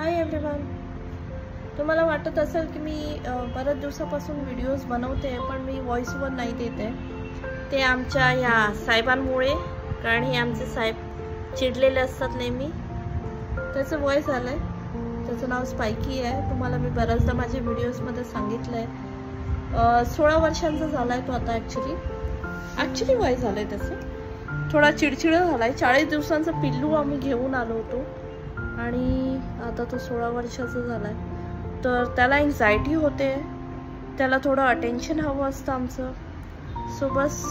Hi everyone, तुम्हाला वाटत असेल की मी बऱ्याच दिवसापासून व्हिडिओज बनवते पण मी व्हॉइस ओव्हर नाही देते। ते आमच्या या साहेबांमुळे, कारण हे आमचे साहेब चिडलेले असतात नेहमी। त्याचं वय झालंय, त्याचं नाव स्पायकी आहे। तुम्हाला मी बऱ्याचदा माझ्या व्हिडिओजमध्ये सांगितलंय। 16 वर्षांचा झालाय तो आता। ॲक्च्युली वय झालंय त्याचं। थोडा चिडचिड झालाय। 40 दिवसांचा पिल्लू आम्ही घेऊन आलो होतो आणि आता तो 16 वर्षाचा झालाय। तर त्याला एन्झायटी होते, त्याला थोडं अटेन्शन हवं असतं आमचं। सो बस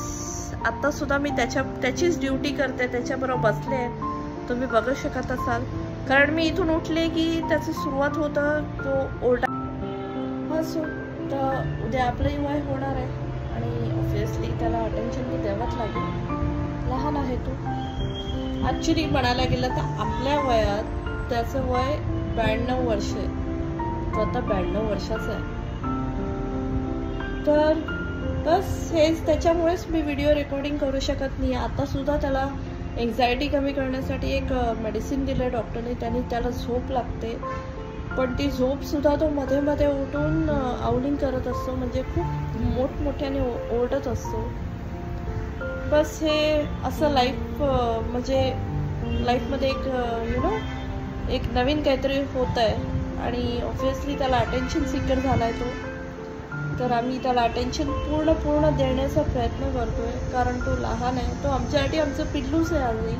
आता सुद्धा मी त्याचीच ड्युटी करते, त्याच्याबरोबर बसले। तुम्ही बघू शकत असाल, कारण मी इथून उठले की त्याची सुरुवात होतं तो ओरडा। सो तर उद्या आपलंही वय होणार आहे आणि ऑब्व्हियसली त्याला अटेन्शन मी द्यावंच लागेल। लहान आहे तो। ॲक्च्युली म्हणायला गेलं तर आपल्या वयात त्याचं वय 92 वर्ष आहे। तो आता 92 वर्षाचा आहे। तर बस हेच, त्याच्यामुळेच मी व्हिडिओ रेकॉर्डिंग करू शकत नाही। आता सुद्धा त्याला एन्झायटी कमी करण्यासाठी एक मेडिसिन दिलं डॉक्टरने। त्यांनी त्याला झोप लागते, पण ती झोप सुद्धा तो मध्ये मध्ये उठून आउलिंग करत असतो, म्हणजे खूप मोठमोठ्याने ओरडत असतो। बस हे असं लाईफ, म्हणजे लाईफमध्ये एक नवीन काहीतरी होत आहे आणि ऑब्व्हियसली त्याला अटेन्शन सीकर झालाय तो। तर आम्ही त्याला अटेन्शन पूर्ण देण्याचा प्रयत्न करतोय, कारण तो लहान आहे। तो आमच्यासाठी आमचं पिल्लूच आहे आजही।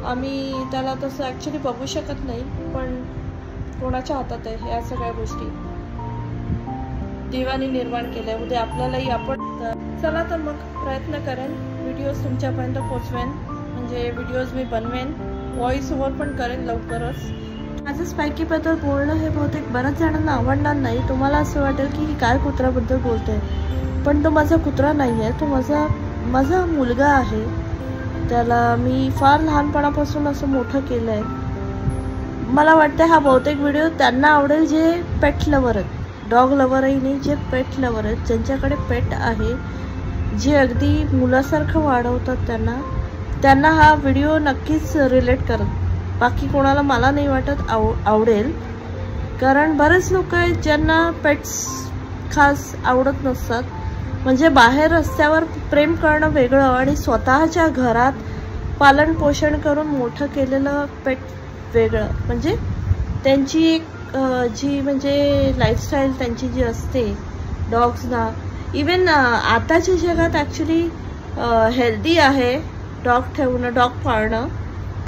आम्ही त्याला तसं ॲक्च्युली बघू शकत नाही, पण कोणाच्या हातात आहे ह्या सगळ्या गोष्टी। देवाने निर्माण केल्या, उद्या आपल्यालाही आपण। चला तर मग प्रयत्न करेन, व्हिडिओज तुमच्यापर्यंत पोचवेन, म्हणजे व्हिडिओज मी बनवेन, व्हॉइस ओव्हर पण करेन लवकरच। माझं स्पायकीबद्दल बोलणं हे बहुतेक बऱ्याच जणांना आवडणार नाही। तुम्हाला असं वाटेल की ही काय कुत्र्याबद्दल बोलते, पण तो माझा कुत्रा नाही आहे, तो माझा मुलगा आहे। त्याला मी फार लहानपणापासून असं मोठं केलं आहे। मला वाटतं हा बहुतेक व्हिडिओ त्यांना आवडेल जे पेट लवर आहेत, डॉग लवरही नाही, जे पेट लवर आहेत, ज्यांच्याकडे पेट आहे, जे अगदी मुलासारखं वाढवतात, त्यांना हा व्हिडिओ नक्कीच रिलेट करत। बाकी कोणाला मला नाही वाटत आवडेल, कारण बरेच लोक आहेत ज्यांना पेट्स खास आवडत नसतात। म्हणजे बाहेर रस्त्यावर प्रेम करणं वेगळं आणि स्वतःच्या घरात पालन पोषण करून मोठं केलेलं पेट वेगळं। म्हणजे त्यांची एक जी म्हणजे लाईफस्टाईल त्यांची जी असते डॉग्सना, इवन आताच्या जगात ॲक्च्युली हेल्दी आहे डॉग पाळणं,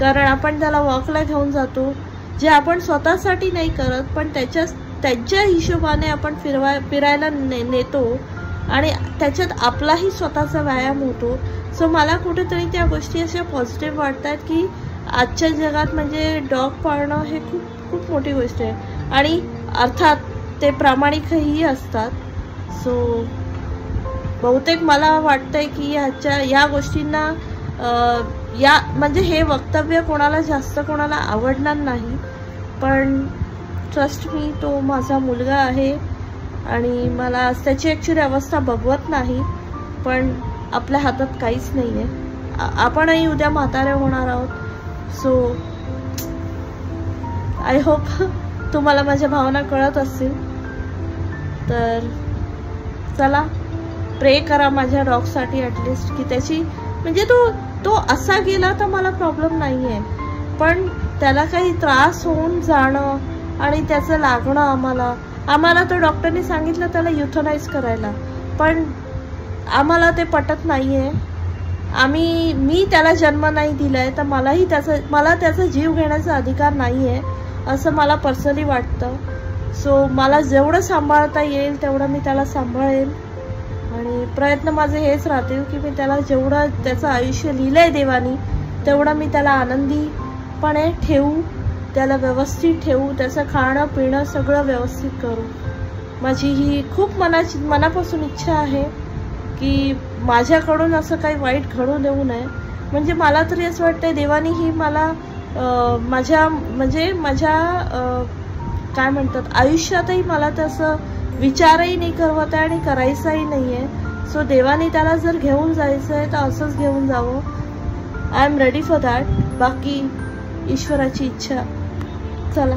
कारण आपण त्याला वॉकला घेऊन जातो, जे आपण स्वतःसाठी नाही करत, पण त्यांच्या हिशोबाने आपण फिरायला नेतो आणि त्याच्यात आपलाही स्वतःचा व्यायाम होतो। सो मला कुठेतरी त्या गोष्टी अशा पॉझिटिव्ह वाटतात की आजच्या जगात म्हणजे डॉग पाळणं हे खूप मोठी गोष्ट आहे आणि अर्थात ते प्रामाणिकही असतात। सो बहुतेक मला वाटतंय की या गोष्टींना म्हणजे हे वक्तव्य कोणाला आवडणार नाही, पण ट्रस्ट मी, तो माझा मुलगा आहे आणि मला त्याची ॲक्च्युली अवस्था बघवत नाही, पण आपल्या हातात काहीच नाही आहे। आपणही उद्या म्हातारे होणार आहोत। सो आय होप तुम्हाला माझ्या भावना कळत असतील। तर चला प्रे करा माझ्या डॉगसाठी ॲटलिस्ट, की त्याची म्हणजे तो असा गेला तर मला प्रॉब्लेम नाही आहे, पण त्याला काही त्रास होऊन जाणं आणि त्याचं लागणं आम्हाला तर डॉक्टरने सांगितलं त्याला युथनाइज करायला, पण आम्हाला ते पटत नाही आहे। मी त्याला जन्म नाही दिलाय, तर मला त्याचा जीव घेण्याचा अधिकार नाही आहे असं मला पर्सनली वाटतं। सो मला जेवढं सांभाळता येईल तेवढं मी त्याला सांभाळेल आणि प्रयत्न माझे हेच राहतील की मी त्याला जेवढं त्याचं आयुष्य लिहिलंय देवानी तेवढं मी त्याला आनंदीपणे ठेवू, त्याला व्यवस्थित ठेवू, त्याचं खाणं पिणं सगळं व्यवस्थित करू। माझी ही खूप मनापासून इच्छा आहे की माझ्याकडून असं काही वाईट घडू देऊ नये। म्हणजे मला तरी असं वाटतंय देवानी ही मला माझ्या काय म्हणतात आयुष्यातही मला तसं विचारही नाही करवत आहे आणि करायचंही नाही आहे। सो देवाने त्याला जर घेऊन जायचं आहे तर असंच घेऊन जावं। I am ready for that. बाकी ईश्वराची इच्छा। चला।